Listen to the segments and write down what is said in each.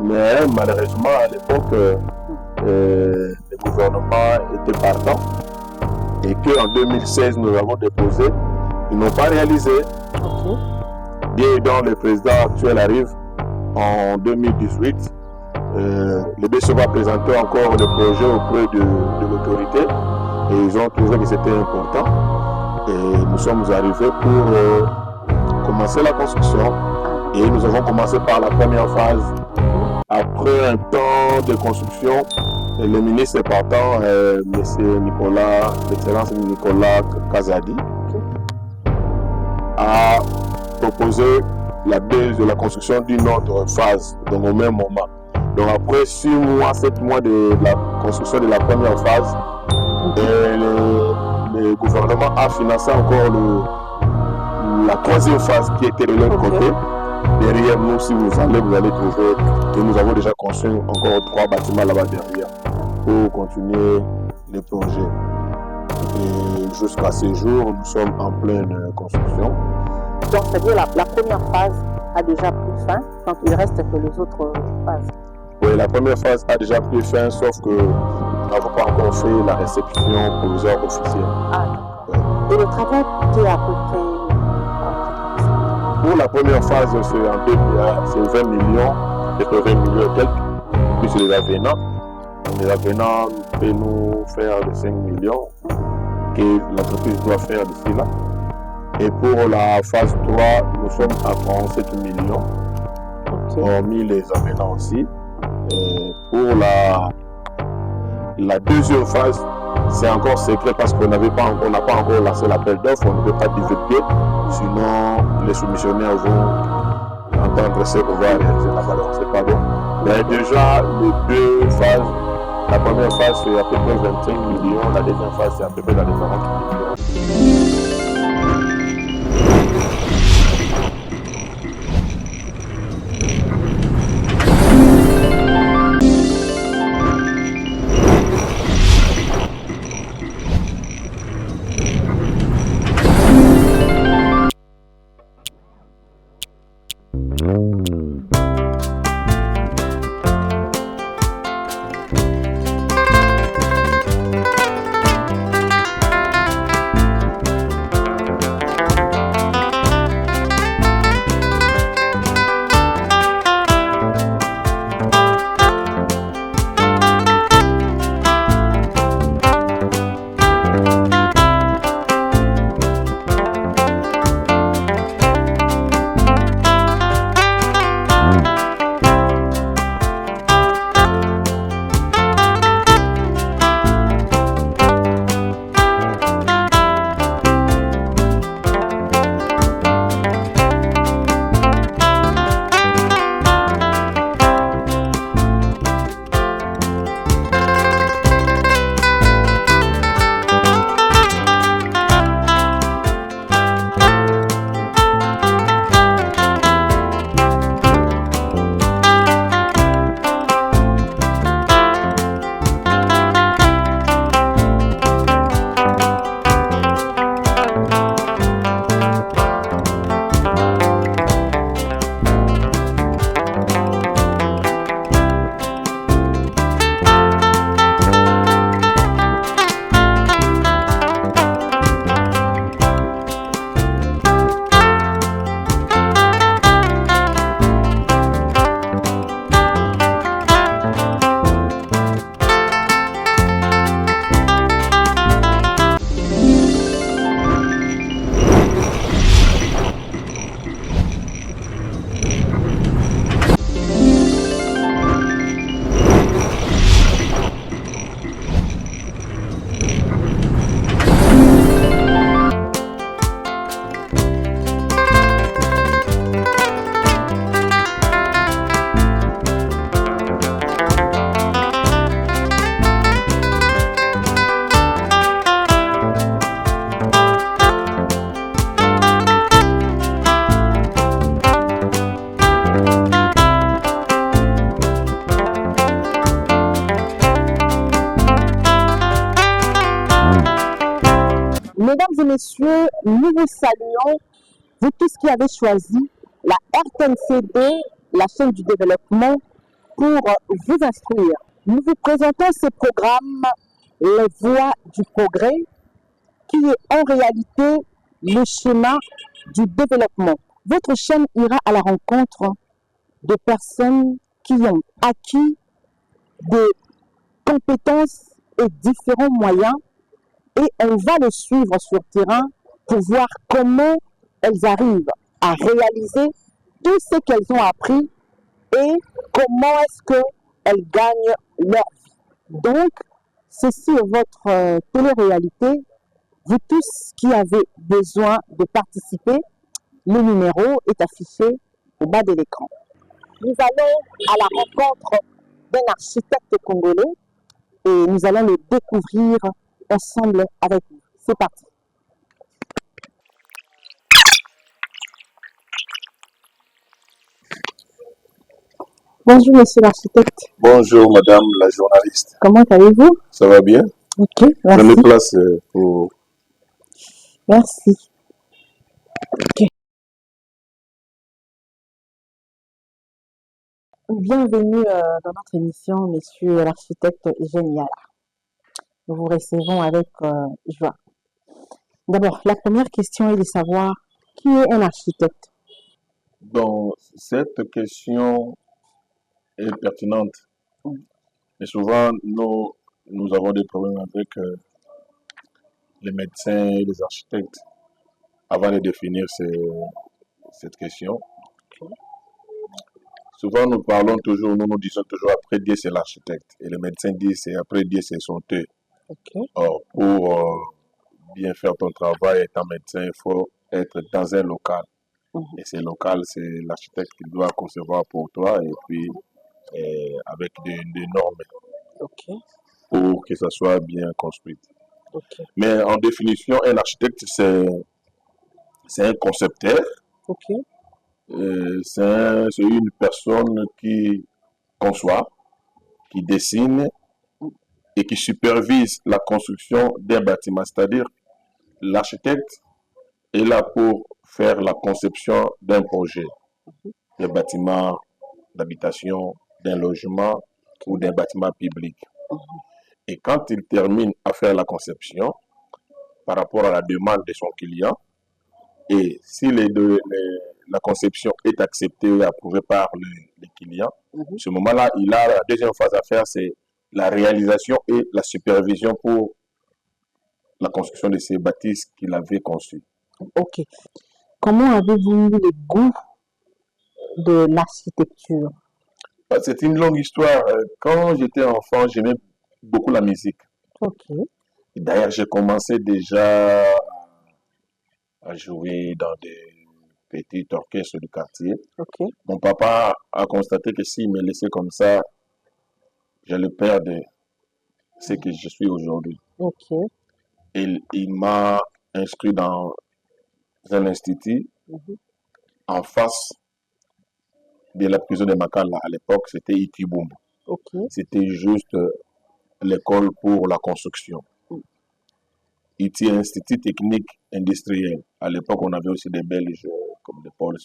Mais malheureusement, à l'époque, le gouvernement était partant et qu'en 2016, nous avons déposé, ils n'ont pas réalisé. Ok. Bien donc le président actuel arrive en 2018, le BCE va présenter encore le projet auprès de l'autorité et ils ont trouvé que c'était important. Et nous sommes arrivés pour commencer la construction et nous avons commencé par la première phase. Après un temps de construction, le ministre est partant, l'excellence Nicolas Kazadi, a proposé la construction d'une autre phase, donc au même moment. Donc après 6 mois, 7 mois de la construction de la première phase, le gouvernement a financé encore la troisième phase qui était de l'autre côté. Derrière nous, si vous allez trouver que nous avons déjà construit encore 3 bâtiments là-bas derrière pour continuer le projet. Et jusqu'à ce jour, nous sommes en pleine construction. Donc, c'est-à-dire la première phase a déjà pris fin, donc il reste que les autres phases. Oui, la première phase a déjà pris fin, sauf que nous n'avons pas encore fait la réception provisoire officielle. Ah, d'accord. Et le travail coûtait à peu près. Pour la première phase, c'est 20 millions, c'est 20 millions et quelques, plus les avenants. Les avenants peuvent nous faire les 5 millions que l'entreprise doit faire d'ici là. Et pour la phase 3, nous sommes à 37 millions, hormis les avenants aussi. Et pour la deuxième phase, c'est encore secret parce qu'on n'a pas encore lancé l'appel d'offres, on ne peut pas divulguer, sinon les soumissionnaires vont entendre ce qu'on va réaliser là-bas, donc c'est pas bon. Mais déjà, les 2 phases, la première phase c'est à peu près 25 millions, la deuxième phase c'est à peu près dans les 40 millions. Mesdames et messieurs, nous vous saluons, vous tous qui avez choisi la RTNCD, la chaîne du développement, pour vous instruire. Nous vous présentons ce programme Les Voies du Progrès, qui est en réalité le schéma du développement. Votre chaîne ira à la rencontre de personnes qui ont acquis des compétences et différents moyens et on va les suivre sur le terrain pour voir comment elles arrivent à réaliser tout ce qu'elles ont appris et comment est-ce qu'elles gagnent leur vie. Donc, ceci est votre télé-réalité. Vous tous qui avez besoin de participer, le numéro est affiché au bas de l'écran. Nous allons à la rencontre d'un architecte congolais et nous allons le découvrir ensemble avec vous. C'est parti. Bonjour monsieur l'architecte. Bonjour madame la journaliste. Comment allez-vous? Ça va bien? Ok, merci. Prenez place pour... Merci. Ok. Bienvenue dans notre émission, monsieur l'architecte Génial. Nous vous recevons avec joie. D'abord, la première question est de savoir qui est un architecte. Donc, cette question est pertinente. Et souvent, nous avons des problèmes avec les médecins et les architectes avant de définir cette question. Souvent, nous parlons toujours, nous disons toujours après Dieu c'est l'architecte. Et le médecin dit c'est après Dieu c'est son Dieu. Or, pour bien faire ton travail étant médecin, il faut être dans un local. Et ce local, c'est l'architecte qui doit concevoir pour toi et puis avec des normes pour que ça soit bien construit. Mais en définition, un architecte, c'est un concepteur. C'est une personne qui conçoit, qui dessine et qui supervise la construction d'un bâtiment. C'est-à-dire, l'architecte est là pour faire la conception d'un projet, d'un bâtiment d'habitation, d'un logement ou d'un bâtiment public. Et quand il termine à faire la conception, par rapport à la demande de son client, et si la conception est acceptée et approuvée par les clients, à ce moment-là, il a la deuxième phase à faire, c'est la réalisation et la supervision pour la construction de ces bâtisses qu'il avait conçues. Ok. Comment avez-vous eu le goût de l'architecture? C'est une longue histoire. Quand j'étais enfant, j'aimais beaucoup la musique. D'ailleurs, j'ai commencé déjà à jouer dans des petits orchestres du quartier. Mon papa a constaté que s'il me laissait comme ça, j'allais perdre ce que je suis aujourd'hui. Il m'a inscrit dans un institut en face de la prison de Makala. À l'époque, c'était Itibumbu. C'était juste l'école pour la construction. Iti Institut technique industriel. À l'époque, on avait aussi des Belges comme des Paul,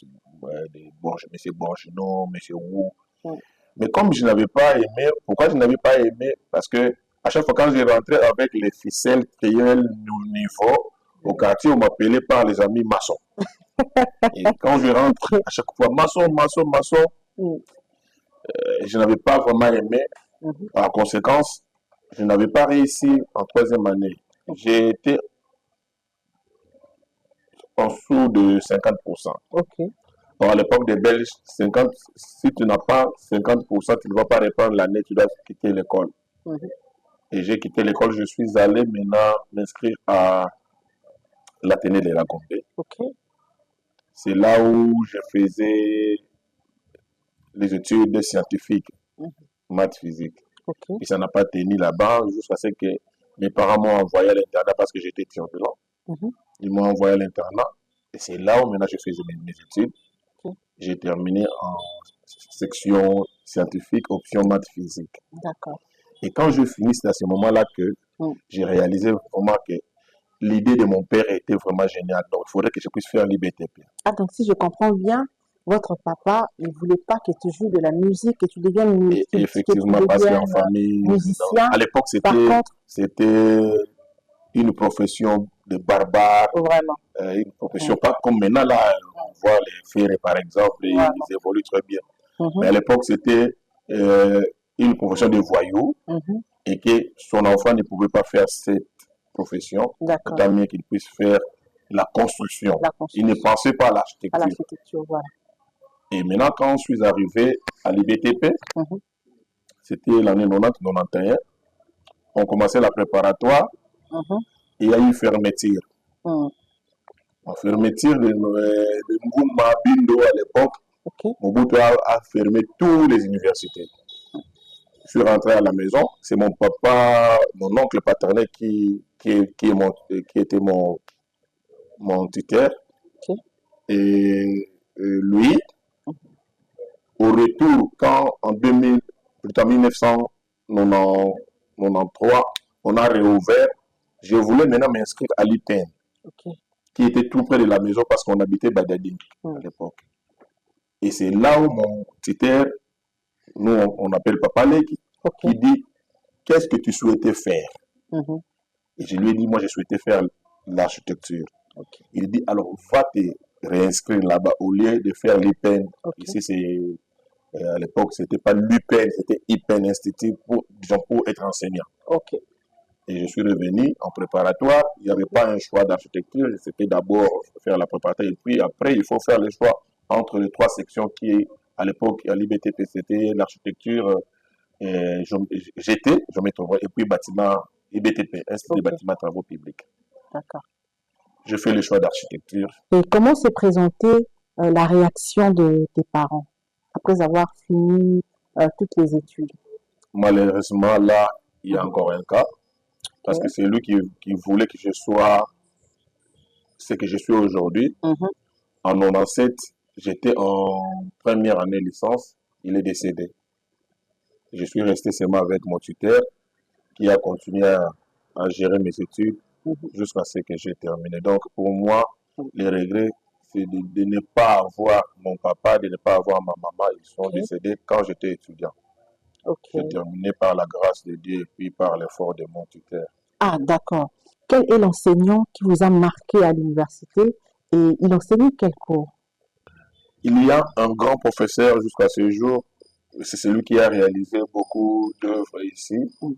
des M. Borgenot, M. Wu. Mais comme je n'avais pas aimé, pourquoi je n'avais pas aimé? Parce que à chaque fois quand je rentrais avec les ficelles qui avaient le niveau, au quartier, on m'appelait par les amis maçons. Et quand je rentre, à chaque fois, maçon, je n'avais pas vraiment aimé. Par conséquence, je n'avais pas réussi en troisième année. J'ai été en dessous de 50%. Alors, à l'époque des Belges, 50, si tu n'as pas 50%, tu ne vas pas reprendre l'année, tu dois quitter l'école. Et j'ai quitté l'école, je suis allé maintenant m'inscrire à l'Athénée de la Gombe. C'est là où je faisais les études scientifiques, maths, physique. Et ça n'a pas tenu là-bas jusqu'à ce que mes parents m'ont envoyé à l'internat parce que j'étais turbulent. Ils m'ont envoyé à l'internat. Et c'est là où maintenant je faisais mes études. J'ai terminé en section scientifique, option maths, physique. Et quand je finis, c'est à ce moment-là que j'ai réalisé vraiment que l'idée de mon père était vraiment géniale. Donc, il faudrait que je puisse faire l'IBTP. Donc si je comprends bien, votre papa, il ne voulait pas que tu joues de la musique, que tu deviennes Et que tu effectivement, parce qu'en deviennes famille, musicien. à l'époque, Par contre, c'était une profession de barbare, vraiment, une profession pas comme maintenant, là, on voit les ferrets, par exemple, et vraiment. ils évoluent très bien. Mhm, Mais à l'époque, c'était euh, une profession de voyou mhm. et que son enfant ne pouvait pas faire cette profession, D'accord, autant mieux qu'il puisse faire la construction. la Il ne construction, pensait pas à à l'architecture. l'architecture, voilà. Et maintenant, quand je suis arrivé à l'IBTP, Mhm, c'était l'année 90-91, on commençait la préparatoire mhm, et il y a eu fermeture. mhm. En fermeture de Ngouma Bindo à l'époque, Ok, Mobutu a fermé toutes les universités. Je suis rentré à la maison, c'est mon papa, mon oncle paternel qui était mon tuteur. ok. Et lui, au retour, quand en 2000, plutôt en 1993, on a réouvert, je voulais maintenant m'inscrire à l'IPN, Ok. qui était tout près de la maison parce qu'on habitait Badadine à l'époque. Et c'est là où mon tuteur, nous on appelle Papa Leki, Ok. qui dit qu'est-ce que tu souhaitais faire? Mhm, Et je lui ai dit, moi je souhaitais faire l'architecture. ok. Il dit, alors va te réinscrire là-bas au lieu de faire l'IPN. Ok. Ici, à l'époque, c'était pas l'UPN, c'était IPN Institut disons, pour être enseignant. Ok. Et je suis revenu en préparatoire. Il n'y avait pas un choix d'architecture. C'était d'abord faire la préparatoire. Et puis après, il faut faire le choix entre les trois sections qui, à l'époque, à l'IBTP, c'était l'architecture, GT, et puis bâtiment IBTP, Institut Ok. des bâtiments travaux publics. D'accord. Je fais le choix d'architecture. Et comment s'est présentée la réaction de tes parents après avoir fini toutes les études? Malheureusement, là, il y a Mhm. encore un cas. Parce que Ok. c'est lui qui voulait que je sois ce que je suis aujourd'hui. Mhm. En 97, j'étais en première année licence. Il est décédé. Je suis resté seulement avec mon tuteur qui a continué à gérer mes études Mhm. jusqu'à ce que j'ai terminé. Donc, pour moi, les regrets, c'est de ne pas avoir mon papa, de ne pas avoir ma maman. Ils sont Ok. décédés quand j'étais étudiant. Ok. J'ai terminé par la grâce de Dieu et puis par l'effort de mon tuteur. Ah, d'accord. Quel est l'enseignant qui vous a marqué à l'université et il enseignait quel cours? Il y a un grand professeur jusqu'à ce jour, c'est celui qui a réalisé beaucoup d'œuvres ici, Mhm.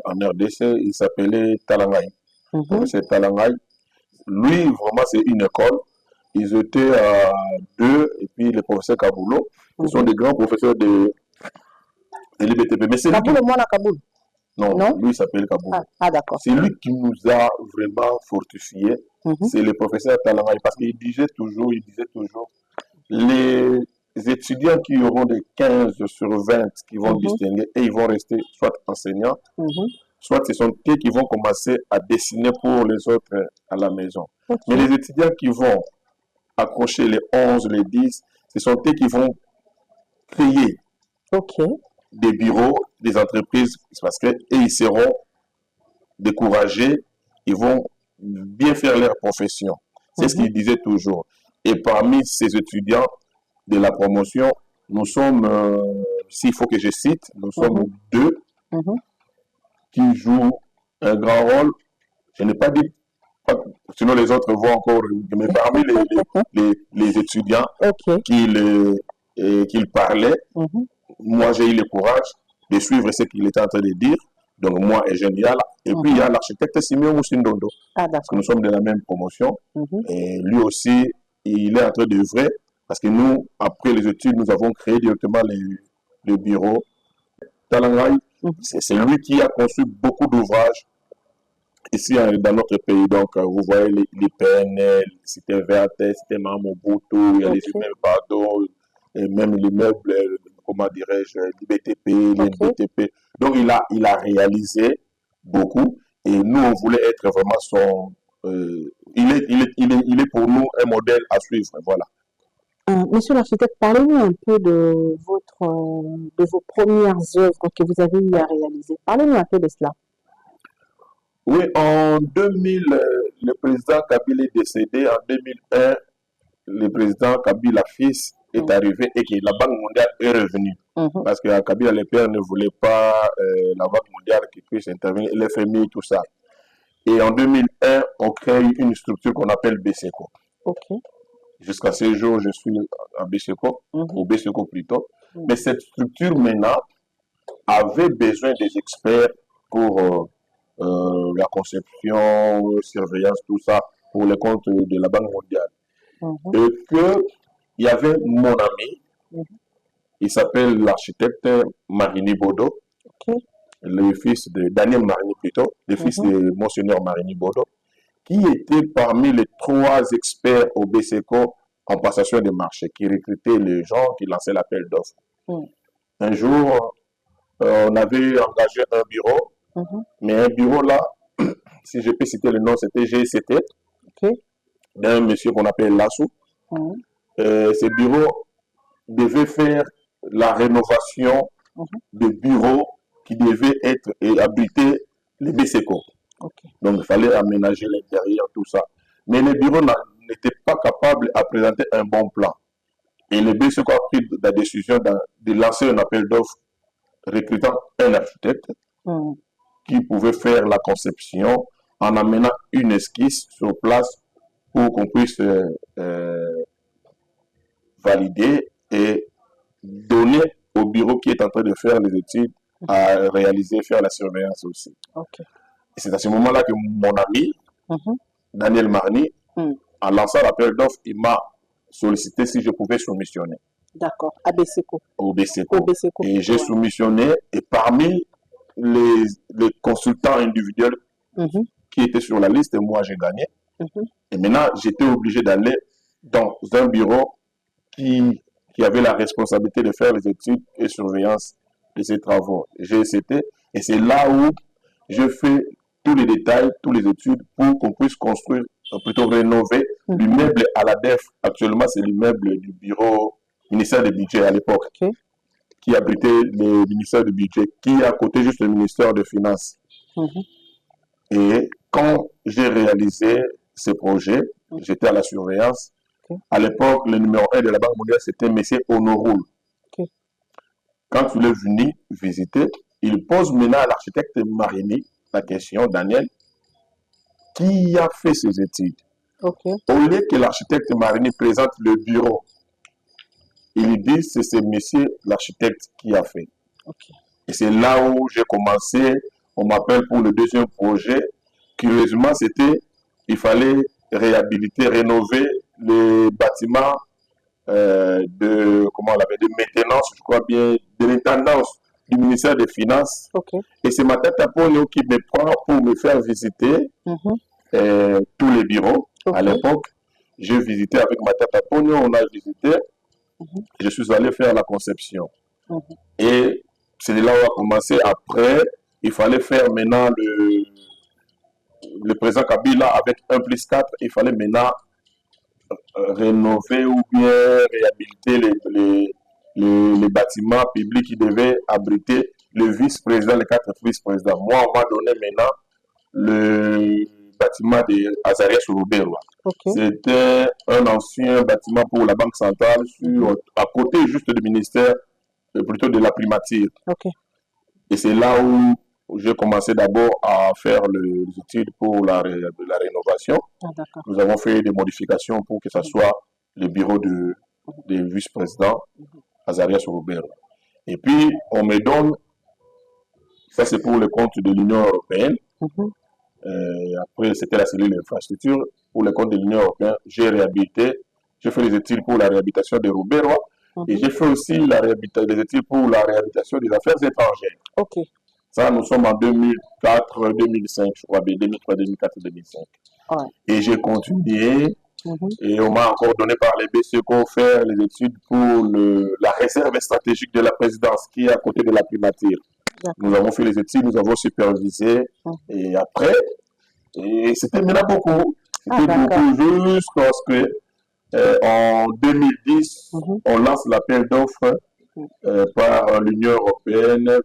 en RDC, il s'appelait Talangay. Mhm. Professeur Talangay. Lui, vraiment, c'est une école. Ils étaient deux, et puis le professeur Kaboulou. Ce sont Mhm. des grands professeurs de l'IBTP. Mais c'est lui qui... Kaboul, moi, la Kaboul. Non, Non? lui, il s'appelle Kaboulou. Ah, d'accord. C'est lui qui nous a vraiment fortifiés. Mhm. C'est le professeur Talangay. Parce qu'il disait toujours, les étudiants qui auront des 15 sur 20 qui vont Mhm. distinguer et ils vont rester soit enseignants, Mhm. soit ce sont eux qui vont commencer à dessiner pour les autres à la maison. Ok. Mais les étudiants qui vont accrocher les 11, les 10, ce sont eux qui vont créer Ok. des bureaux, des entreprises, parce que ils seront découragés, ils vont bien faire leur profession. C'est ce Mhm. qu'il disait toujours. Et parmi ces étudiants de la promotion, nous sommes, s'il faut que je cite, nous sommes Mhm. deux Mhm. qui jouent un grand rôle. Je n'ai pas dit, sinon les autres vont encore, mais parmi les étudiants Ok. qu'il parlait, Mhm. moi j'ai eu le courage de suivre ce qu'il était en train de dire. Donc moi et Jean Yala. Et puis il y a l'architecte Simeon Moussindondo. Ah, Parce que d'accord. nous sommes de la même promotion. Mhm. Et lui aussi, il est en train d'œuvrer. Parce que nous, après les études, nous avons créé directement le bureau. Talangay, Mhm. c'est lui qui a conçu beaucoup d'ouvrages ici dans notre pays. Donc, vous voyez les PNL, c'était verte, c'était Mamobutu, il y a les Ok. immeubles, pardon, et même l'immeuble, comment dirais-je, l'IBTP, Ok. l'IBTP. Donc, il a réalisé beaucoup et nous, on voulait être vraiment son. Il est pour nous un modèle à suivre. Voilà. Monsieur l'architecte, parlez-nous un peu de de vos premières œuvres que vous avez eu à réaliser. Parlez-nous un peu de cela. Oui, en 2000, le président Kabila est décédé. En 2001, le président Kabila fils est arrivé et que la Banque mondiale est revenue. Parce que Kabila, le père, ne voulait pas la Banque mondiale qui puisse intervenir, l'FMI, tout ça. Et en 2001, on crée une structure qu'on appelle BCECO. Jusqu'à ce jour, je suis à BCECO, au BCECO plutôt. Mais cette structure, maintenant, avait besoin des experts pour la conception, surveillance, tout ça, pour les comptes de la Banque mondiale. Et qu'il y avait mon ami, il s'appelle l'architecte Marini Bodo, le fils de Daniel Marini plutôt, le fils de Monseigneur Marini Bodo, qui était parmi les 3 experts au BCECO en passation de marché, qui recrutaient les gens, qui lançaient l'appel d'offres. Un jour, on avait engagé un bureau, mais un bureau là, si je peux citer le nom, c'était GCT, d'un monsieur qu'on appelle Lassou. Ce bureau devait faire la rénovation de bureaux qui devaient être et abriter les BCECO. Donc, il fallait aménager l'intérieur, tout ça. Mais les bureaux n'étaient pas capables à présenter un bon plan. Et le BCECO a pris la décision de lancer un appel d'offres recrutant un architecte qui pouvait faire la conception en amenant une esquisse sur place pour qu'on puisse valider et donner au bureau qui est en train de faire les études à réaliser, faire la surveillance aussi. Et c'est à ce moment-là que mon ami, Daniel Marni, en lançant l'appel d'offres, il m'a sollicité si je pouvais soumissionner. D'accord, à BCECO. Au BCECO. Et j'ai soumissionné, et parmi les consultants individuels qui étaient sur la liste, moi j'ai gagné. Et maintenant, j'étais obligé d'aller dans un bureau qui avait la responsabilité de faire les études et surveillance de ces travaux, GCT. Et c'est là où je fais tous les détails, toutes les études pour qu'on puisse construire, plutôt rénover l'immeuble à la DEF. Actuellement, c'est l'immeuble du bureau ministère du budget à l'époque, qui abritait le ministère du budget, qui est à côté juste du ministère des Finances. Et quand j'ai réalisé ce projet, j'étais à la surveillance. À l'époque, le numéro 1 de la Banque mondiale, c'était M. Honoroul. Quand il est venu visiter, il pose maintenant à l'architecte Marini la question, Daniel, qui a fait ces études? Au lieu que l'architecte Marini présente le bureau, il dit c'est ce monsieur, l'architecte, qui a fait. Et c'est là où j'ai commencé, on m'appelle pour le deuxième projet. Curieusement, il fallait réhabiliter, rénover les bâtiments de maintenance, je crois bien, de l'intendance du ministère des Finances. Et c'est Matata Ponyo qui me prend pour me faire visiter tous les bureaux. À l'époque, j'ai visité avec Matata Ponyo, on a visité. Je suis allé faire la conception. Et c'est là où on a commencé. Après, il fallait faire maintenant le président Kabila avec 1+4. Il fallait maintenant rénover ou bien réhabiliter les bâtiments publics qui devaient abriter le vice-président, les 4 vice-présidents. Moi, on m'a donné maintenant le bâtiment de Azarias Rouberwa. C'était un ancien bâtiment pour la Banque centrale à côté juste du ministère, plutôt de la primature. Et c'est là où j'ai commencé d'abord à faire les études pour la rénovation. Nous avons fait des modifications pour que ce soit le bureau du vice-président Azarias Rouberwa. Et puis, on me donne, ça c'est pour le compte de l'Union européenne. Après, c'était la cellule d'infrastructure. Pour le compte de l'Union européenne, j'ai fait les études pour la réhabilitation de Rouberwa. Et j'ai fait aussi les études pour la réhabilitation des affaires étrangères. Ça, nous sommes en 2004, 2005, je crois, 2003, 2004, 2005. Et j'ai continué. Et on m'a encore donné par les BCECO faire les études pour la réserve stratégique de la présidence qui est à côté de la primature. Nous avons fait les études, nous avons supervisé. Et après, c'était maintenant beaucoup. C'était beaucoup jusqu'à ce que en 2010, on lance l'appel d'offres par l'Union européenne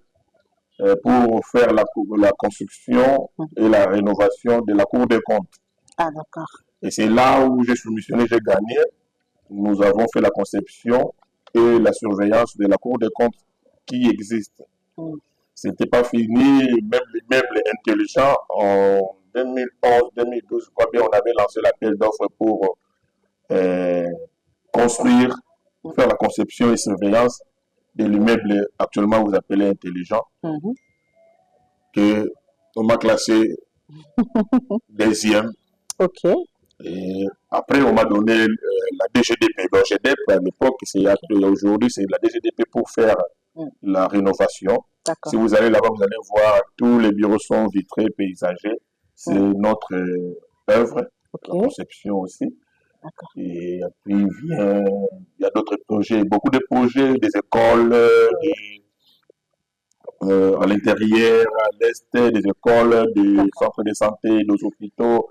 pour faire la construction et la rénovation de la Cour des comptes. Et c'est là où j'ai soumissionné, j'ai gagné. nous avons fait la conception et la surveillance de la Cour des comptes qui existe. Ce n'était pas fini, même l'immeuble intelligent, en 2011-2012, je crois bien, on avait lancé l'appel d'offres pour construire, faire la conception et surveillance de l'immeuble actuellement vous appelez intelligent, que on m'a classé deuxième. Ok. Et après, on m'a donné la DGDP. L'OGDEP, à l'époque, aujourd'hui, c'est la DGDP pour faire la rénovation. Si vous allez là-bas, vous allez voir tous les bureaux sont vitrés, paysagers. C'est notre œuvre, la conception aussi. Et puis, il y a d'autres projets, beaucoup de projets, des écoles, à l'intérieur, à l'est, des écoles, des centres de santé, des hôpitaux.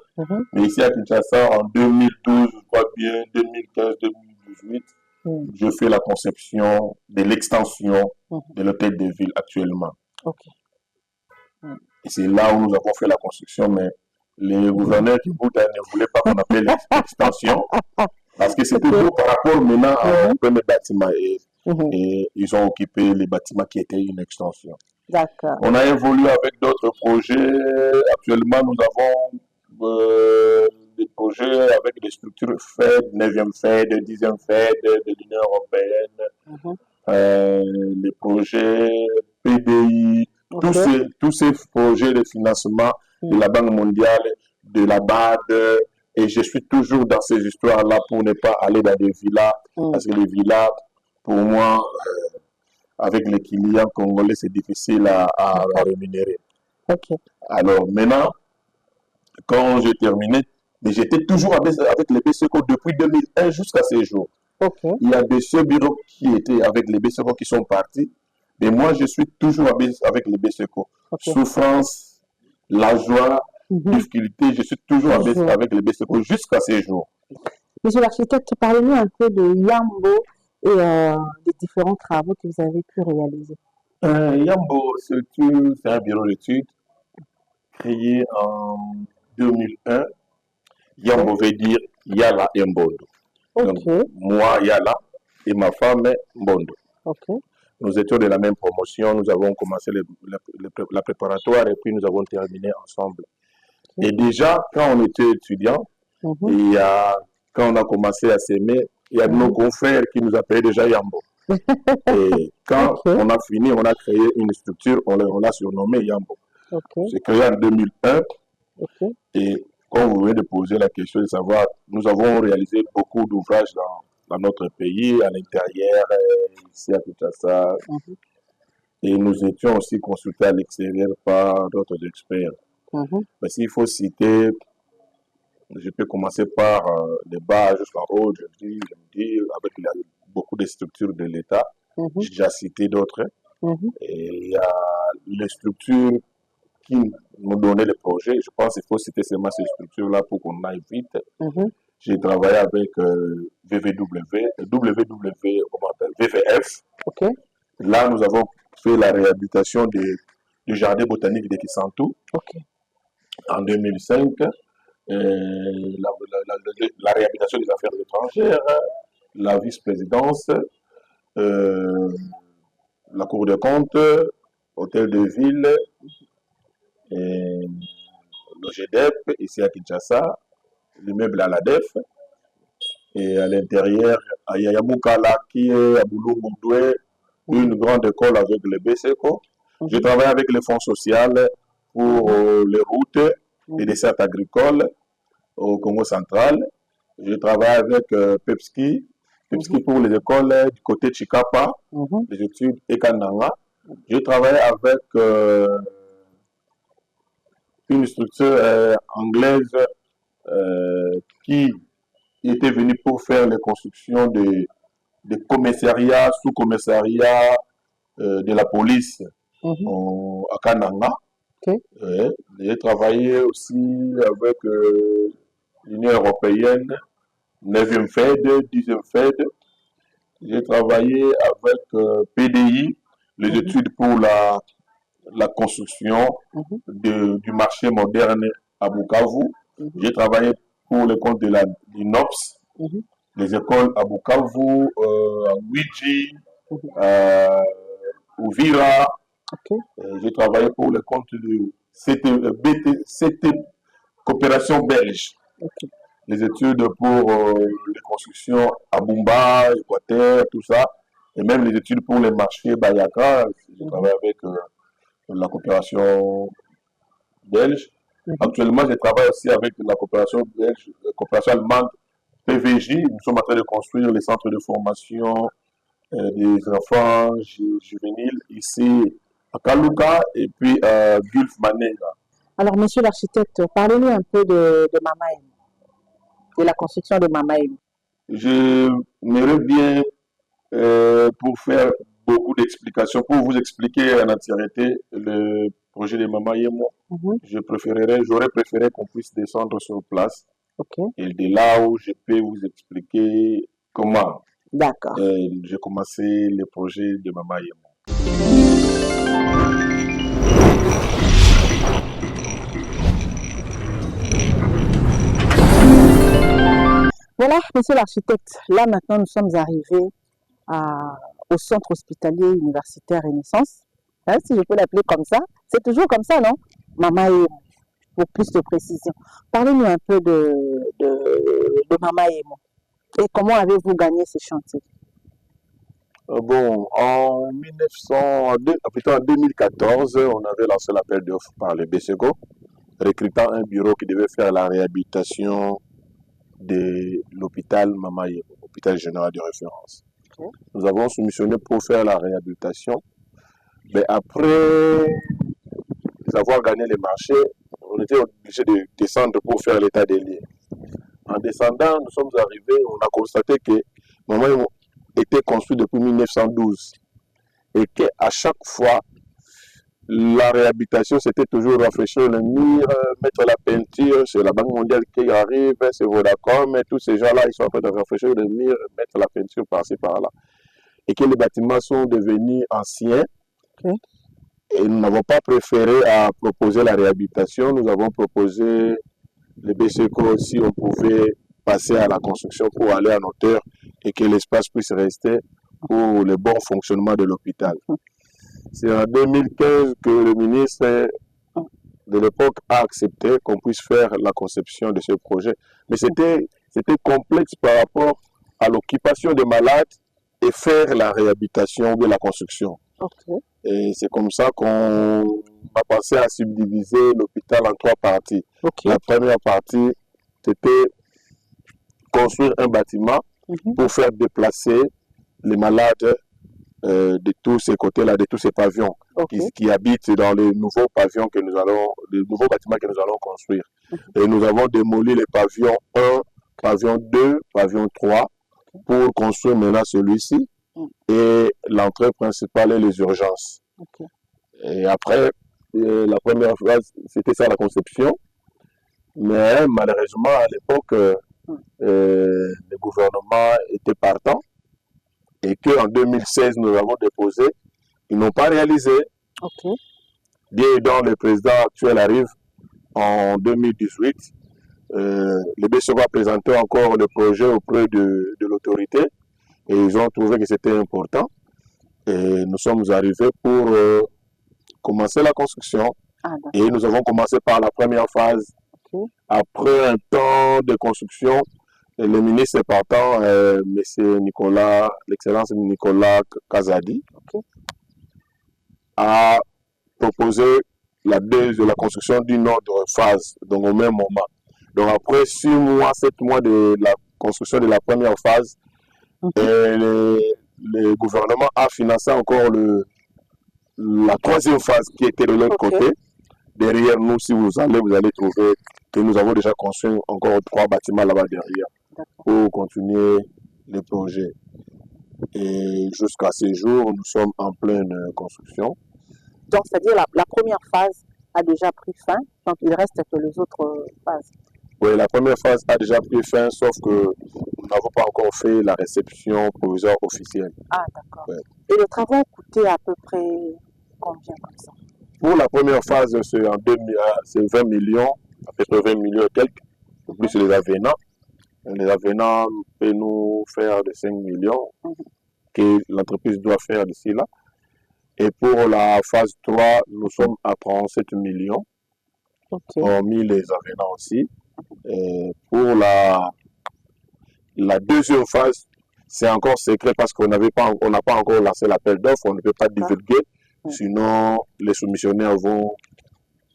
Mais ici à Kinshasa, en 2012, je crois bien, 2015-2018, je fais la conception de l'extension de l'hôtel de ville actuellement. Et c'est là où nous avons fait la construction, mais les gouverneurs qui ne voulaient pas qu'on appelle l'extension, parce que c'était beau par rapport maintenant à premier bâtiment. Et ils ont occupé les bâtiments qui étaient une extension. D'accord. On a évolué avec d'autres projets. Actuellement, nous avons des projets avec des structures FED, 9e FED, 10e FED de l'Union européenne, les projets PDI, tous ces projets de financement de la Banque mondiale, de la BAD. Et je suis toujours dans ces histoires-là pour ne pas aller dans des villas, parce que les villas, pour moi, avec les clients congolais, c'est difficile à rémunérer. Alors maintenant, quand j'ai terminé, j'étais toujours avec les BCECO depuis 2001 jusqu'à ces jours. Il y a de ces bureaux qui étaient avec les BCECO qui sont partis, mais moi je suis toujours avec les BCECO. Souffrance, la joie, difficulté, je suis toujours avec les BCECO jusqu'à ces jours. Monsieur l'architecte, parlez-nous un peu de Yambo et des différents travaux que vous avez pu réaliser. Yambo, c'est un bureau d'études créé en 2001. Yambo veut dire Yala et Mbondo. Donc, moi, Yala, et ma femme, Mbondo. Nous étions de la même promotion, nous avons commencé la préparatoire et puis nous avons terminé ensemble. Et déjà, quand on était étudiant, quand on a commencé à s'aimer, il y a nos confrères qui nous appelaient déjà Yambo. Et quand on a fini, on a créé une structure, on l'a surnommé Yambo. C'est créé en 2001. Et quand vous venez de poser la question de savoir, nous avons réalisé beaucoup d'ouvrages dans notre pays, à l'intérieur, ici à Kinshasa. Et nous étions aussi consultés à l'extérieur par d'autres experts. Mais s'il faut citer, je peux commencer par le bas jusqu'en haut, je dis, avec beaucoup de structures de l'État. J'ai déjà cité d'autres. Et il y a les structures qui nous donnaient les projets. Je pense qu'il faut citer seulement ces structures-là pour qu'on aille vite. J'ai travaillé avec WWF. Là, nous avons fait la réhabilitation du jardin botanique de Kisantu en 2005. La réhabilitation des affaires étrangères, la vice-présidence, la Cour des comptes, hôtel de ville, l'OGDEP, ici à Kinshasa, l'immeuble à la DEF, et à l'intérieur, à Yayamukala, qui est à Boulou-Moudoué, une grande école avec le BCECO. Je travaille avec le Fonds social pour les routes et les certes agricoles au Congo central. Je travaille avec PEPSKI pour les écoles du côté de Chikapa, les études Ekananga. Je travaille avec une structure anglaise qui était venue pour faire les constructions des commissariats, sous-commissariats de la police à Kananga. J'ai travaillé aussi avec l'Union européenne, 9e FED, 10e FED. J'ai travaillé avec PDI, les études pour la construction du marché moderne à Bukavu. J'ai travaillé pour le compte de l'INOPS. les écoles à Bukavu, à Ouidji, Uvira. Ok. J'ai travaillé pour le compte de CT Coopération Belge. Ok. Les études pour les constructions à Bumba, Équateur, tout ça. Et même les études pour les marchés Bayaka. Je travaille avec la coopération belge. Actuellement, je travaille aussi avec la coopération belge, la coopération allemande PVJ. Nous sommes en train de construire les centres de formation des enfants juvéniles ici à Kaluka et puis à Gulf Manega. Alors, monsieur l'architecte, parlez-nous un peu de Mama M, de la construction de Mama M. Je m'aimerais bien, pour faire beaucoup d'explications, pour vous expliquer en entièreté le projet de Mama Yemo, j'aurais préféré qu'on puisse descendre sur place. Okay. Et de là où je peux vous expliquer comment j'ai commencé le projet de Mama Yemo. Voilà, monsieur l'architecte, là maintenant nous sommes arrivés au centre hospitalier universitaire Renaissance, hein, si je peux l'appeler comme ça. C'est toujours comme ça, non? Mama Yemo, pour plus de précision. Parlez-nous un peu de Mama Yemo et comment avez-vous gagné ce chantier? Bon, en 2014, on avait lancé l'appel d'offres par le BCEGO, recrutant un bureau qui devait faire la réhabilitation de l'hôpital Mama Yemo, hôpital général de référence. Okay. Nous avons soumissionné pour faire la réhabilitation. Mais après avoir gagné les marchés, on était obligé de descendre pour faire l'état des lieux. En descendant, nous sommes arrivés, on a constaté que Mama Yemo était construit depuis 1912 et qu'à chaque fois, la réhabilitation, c'était toujours rafraîchir le mur, mettre la peinture, c'est la Banque mondiale qui arrive, c'est Vodacom, et tous ces gens-là, ils sont en train de rafraîchir le mur, mettre la peinture par-ci, par-là. Et que les bâtiments sont devenus anciens. Okay. Et nous n'avons pas préféré à proposer la réhabilitation, nous avons proposé le BCECO si on pouvait passer à la construction pour aller en hauteur et que l'espace puisse rester pour le bon fonctionnement de l'hôpital. C'est en 2015 que le ministre de l'époque a accepté qu'on puisse faire la conception de ce projet. Mais c'était complexe par rapport à l'occupation des malades et faire la réhabilitation de la construction. Okay. Et c'est comme ça qu'on a pensé à subdiviser l'hôpital en 3 parties. Okay. La première partie, c'était construire un bâtiment pour faire déplacer les malades de tous ces côtés-là, de tous ces pavillons qui habitent dans les nouveaux pavillons que nous allons, les nouveaux bâtiments que nous allons construire. Et nous avons démoli les pavillons 1, pavillon 2, pavillon 3 pour construire maintenant celui-ci et l'entrée principale et les urgences. Et après, la première phase, c'était ça la conception. Mais malheureusement, à l'époque, le gouvernement était partant et qu'en 2016, nous avons déposé, ils n'ont pas réalisé. Bien donc le président actuel arrive en 2018, le BCEGO a présenté encore le projet auprès de l'autorité et ils ont trouvé que c'était important. Et nous sommes arrivés pour commencer la construction et nous avons commencé par la première phase. Après un temps de construction, le ministre partant, M. Nicolas, l'excellence Nicolas Kazadi, a proposé la construction d'une autre phase, donc au même moment. Donc après 6 mois, 7 mois de la construction de la première phase, le gouvernement a financé encore la 3e phase qui était de l'autre côté. Derrière nous, si vous allez trouver que nous avons déjà construit encore 3 bâtiments là-bas derrière pour continuer le projet. Et jusqu'à ce jour, nous sommes en pleine construction. Donc, c'est-à-dire la première phase a déjà pris fin, donc il reste que les autres phases. Oui, la première phase a déjà pris fin, sauf que nous n'avons pas encore fait la réception provisoire officielle. Ah, d'accord. Ouais. Et les travaux ont coûté à peu près combien comme ça? Pour la première phase, c'est 20 millions, à peu près 20 millions et quelques, plus les avenants. les avenants peuvent nous faire de 5 millions que l'entreprise doit faire d'ici là. Et pour la phase 3, nous sommes à 37 millions, hormis les avenants aussi. Et pour la deuxième phase, c'est encore secret parce qu'on n'a pas encore lancé l'appel d'offres, on ne peut pas divulguer, sinon les soumissionnaires vont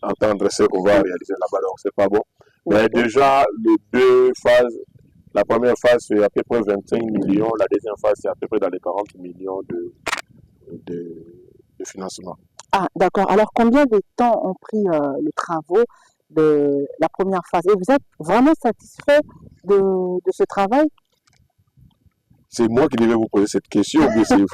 entendre ce qu'on va réaliser là-bas, donc c'est pas bon. Mais déjà, les deux phases, la première phase c'est à peu près 25 millions, la deuxième phase c'est à peu près dans les 40 millions de financement. Ah, d'accord. Alors, combien de temps ont pris les travaux de la première phase? Et vous êtes vraiment satisfait de ce travail? C'est moi qui devais vous poser cette question, mais c'est vous.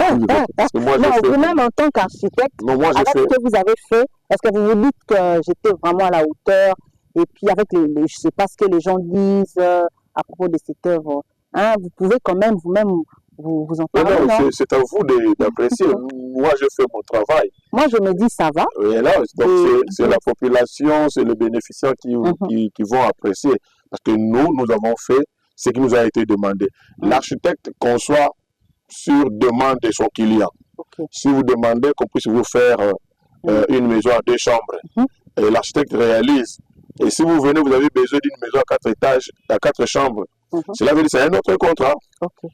Parce que moi, non, vous-même en tant qu'architecte, avec ce que vous avez fait, est-ce que vous vous dites que j'étais vraiment à la hauteur? Et puis avec je ne sais pas ce que les gens disent à propos de cette œuvre, hein, vous pouvez quand même vous-même vous en parler, non? C'est à vous d'apprécier. Moi, je fais mon travail. Moi, je me dis, ça va. Et là, c'est la population, c'est les bénéficiaires qui vont apprécier. Parce que nous avons fait ce qui nous a été demandé. L'architecte conçoit sur demande de son client. Si vous demandez qu'on puisse vous faire une maison à 2 chambres, et l'architecte réalise. Et si vous venez, vous avez besoin d'une maison à 4 étages, à 4 chambres, cela veut dire que c'est un autre contrat.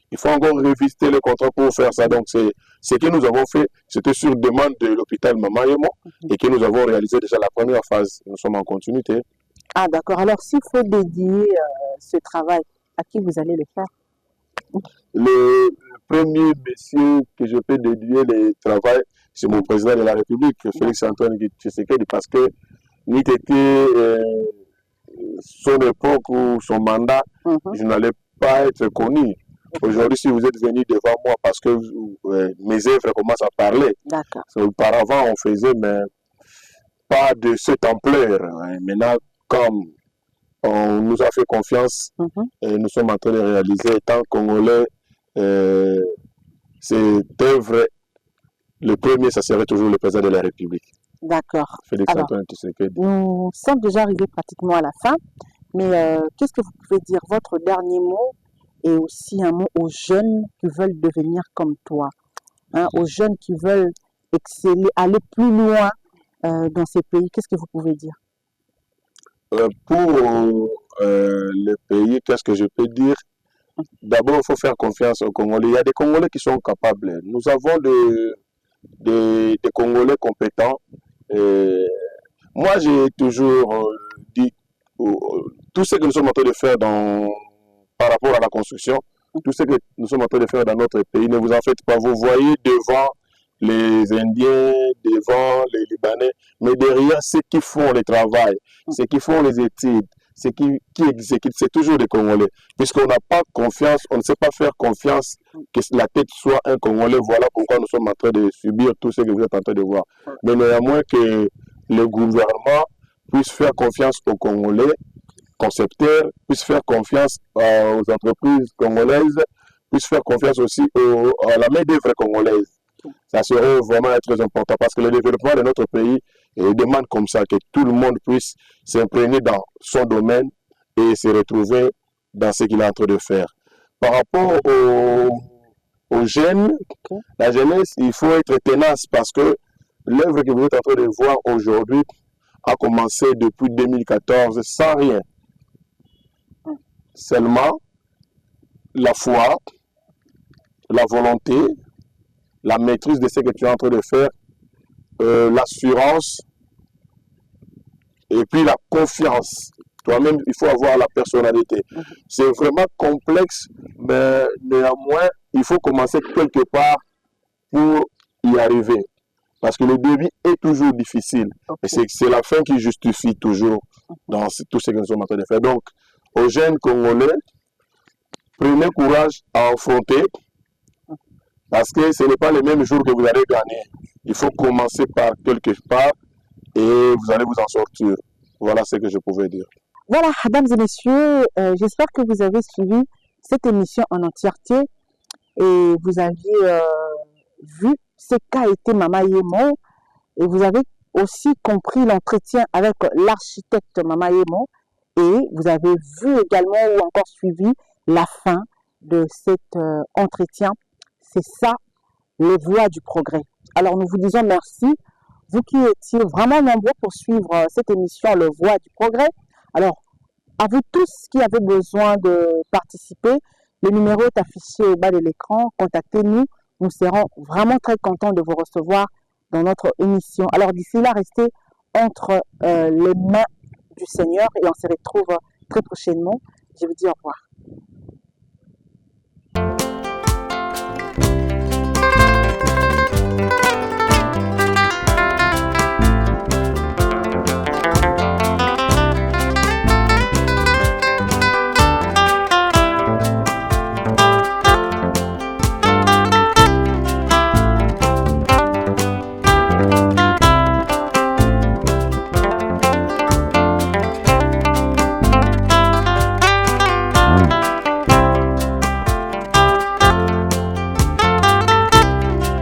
Il faut encore revisiter le contrat pour faire ça. Donc, ce que nous avons fait, c'était sur demande de l'hôpital Mama Yemo et que nous avons réalisé déjà la première phase. Nous sommes en continuité. Ah, d'accord. Alors, s'il faut dédier ce travail, à qui vous allez le faire? Le premier monsieur que je peux dédier le travail, c'est mon président de la République, Félix Antoine Tshisekedi, parce que n'eût été son époque ou son mandat, je n'allais pas être connu. Aujourd'hui, si vous êtes venu devant moi, parce que mes œuvres commencent à parler. Auparavant, on faisait, mais pas de cette ampleur. Maintenant, comme on nous a fait confiance et nous sommes en train de réaliser, étant congolais, cette œuvre, le premier, ça serait toujours le président de la République. D'accord. Félix Antoine Tshisekedi. Nous sommes déjà arrivés pratiquement à la fin, mais qu'est-ce que vous pouvez dire, votre dernier mot, et aussi un mot aux jeunes qui veulent devenir comme toi, hein, aux jeunes qui veulent exceller, aller plus loin dans ces pays, qu'est-ce que vous pouvez dire? Pour le pays, qu'est-ce que je peux dire? D'abord, il faut faire confiance aux Congolais. Il y a des Congolais qui sont capables. Nous avons des Congolais compétents. Moi, j'ai toujours dit, tout ce que nous sommes en train de faire par rapport à la construction, tout ce que nous sommes en train de faire dans notre pays, ne vous en faites pas. Vous voyez devant les Indiens, devant les Libanais, mais derrière ceux qui font le travail, ceux qui font les études, ceux qui exécutent, c'est toujours des Congolais. Puisqu'on n'a pas confiance, on ne sait pas faire confiance que la tête soit un Congolais. Voilà pourquoi nous sommes en train de subir tout ce que vous êtes en train de voir. Mais néanmoins que le gouvernement puisse faire confiance aux Congolais, concepteurs, puisse faire confiance aux entreprises congolaises, puisse faire confiance aussi à la main-d'œuvre congolaise. Ça serait vraiment très important parce que le développement de notre pays demande comme ça que tout le monde puisse s'imprégner dans son domaine et se retrouver dans ce qu'il est en train de faire. Par rapport aux jeunes, la jeunesse, il faut être tenace parce que l'œuvre que vous êtes en train de voir aujourd'hui a commencé depuis 2014 sans rien. Seulement la foi, la volonté, la maîtrise de ce que tu es en train de faire, l'assurance et puis la confiance. Toi-même, il faut avoir la personnalité. C'est vraiment complexe, mais néanmoins, il faut commencer quelque part pour y arriver. Parce que le début est toujours difficile. Et c'est la fin qui justifie toujours dans tout ce que nous sommes en train de faire. Donc, aux jeunes Congolais, prenez courage à affronter. Parce que ce n'est pas le même jour que vous allez gagner. Il faut commencer par quelque part et vous allez vous en sortir. Voilà ce que je pouvais dire. Voilà, mesdames et messieurs, j'espère que vous avez suivi cette émission en entièreté et vous aviez vu ce qu'a été Mama Yemo et vous avez aussi compris l'entretien avec l'architecte Mama Yemo et vous avez vu également ou encore suivi la fin de cet entretien. C'est ça, les voies du progrès. Alors nous vous disons merci, vous qui étiez vraiment nombreux pour suivre cette émission, le Voix du progrès. Alors, à vous tous qui avez besoin de participer, le numéro est affiché au bas de l'écran. Contactez-nous. Nous serons vraiment très contents de vous recevoir dans notre émission. Alors d'ici là, restez entre les mains du Seigneur et on se retrouve très prochainement. Je vous dis au revoir.